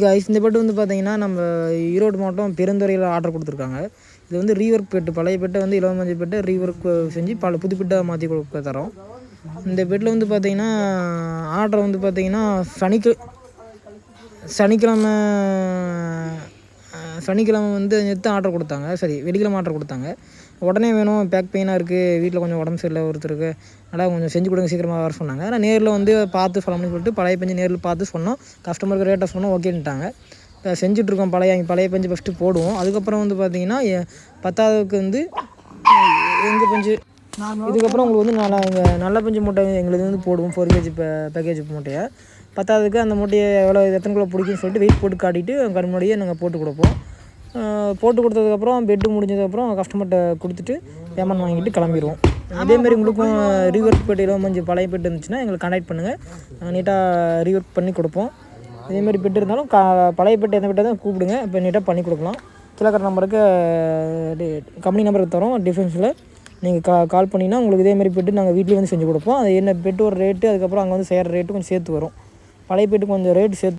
Guys இந்த bed வந்து பார்த்தீங்கன்னா நம்ம ஈரோடு மாவட்டம் பெருந்துறையில் ஆர்டர் கொடுத்துருக்காங்க. இது வந்து ரீஒர்க் பெட்டு, பழைய பெட்டை வந்து இலவமஞ்சள் பெட்டை ரீஒர்க் செஞ்சு புது பெட்டாக மாற்றி கொடுக்க தரோம். இந்த பெட்டில் வந்து பார்த்தீங்கன்னா ஆர்டர் வந்து பார்த்தீங்கன்னா சனிக்கிழமை வந்து நேற்று ஆர்டர் கொடுத்தாங்க. வெள்ளிக்கிழமை ஆர்டர் கொடுத்தாங்க. உடனே வேணும், பேக் பெயினாக இருக்குது, வீட்டில் கொஞ்சம் உடம்பு சரியில்லை ஒருத்தருக்கு, அதனால் கொஞ்சம் செஞ்சு கொடுங்க, சீக்கிரமாக வர சொன்னாங்க. ஆனால் நேரில் வந்து பார்த்து சொல்லணும்னு சொல்லிட்டு பழைய பஞ்சு நேரில் பார்த்து சொன்னோம். கஸ்டமருக்கு ரேட்டை சொன்னோம், ஓகேன்ட்டாங்க. இப்போ செஞ்சுட்ருக்கோம். பழைய பஞ்சு ஃபஸ்ட்டு போடுவோம். அதுக்கப்புறம் வந்து பார்த்தீங்கன்னா 10ஆவதுக்கு வந்து எங்கள் பஞ்சு, இதுக்கப்புறம் உங்களுக்கு வந்து நல்ல பஞ்சு மூட்டை எங்களுக்கு வந்து போடுவோம். 4 kg பேக்கேஜ் மூட்டையை. 10ஆவதுக்கு அந்த மூட்டையை எத்தனை கிலோ பிடிக்குன்னு சொல்லிட்டு வெயிட் போட்டு காட்டிட்டு கண் முன்னாடியே நாங்கள் போட்டு கொடுப்போம். போட்டு கொடுத்ததுக்கப்புறம் பெட்டு முடிஞ்சதுக்கப்புறம் கஸ்டமர்கிட்ட கொடுத்துட்டு பேமெண்ட் வாங்கிட்டு கிளம்பிடுவோம். இதேமாரி உங்களுக்கும் ரீஒர்க் பெட்டு இலவமஞ்சள் பழைய பெட்டு இருந்துச்சுன்னா எங்களுக்கு கான்டாக்ட் பண்ணுங்கள். நீட்டாக ரீஒர்க் பண்ணி கொடுப்போம். இதேமாரி பெட்டு இருந்தாலும் பழைய பெட்டு எந்த பெட்டை தான் கூப்பிடுங்க, இப்போ நீட்டாக பண்ணி கொடுக்கலாம். கீழே நம்பருக்கு கம்பெனி நம்பருக்கு தரோம். டிஃபென்ஸில் நீங்கள் கால் பண்ணிங்கன்னா உங்களுக்கு இதேமாரி பெட்டு நாங்கள் வீட்லேயே வந்து செஞ்சு கொடுப்போம். அது என்ன பெட்டு ஒரு ரேட்டு, அதுக்கப்புறம் அங்கே வந்து செய்கிற ரேட்டு கொஞ்சம் சேர்த்து வரும். பழைய பெட்டு கொஞ்சம் ரேட்டு சேர்த்து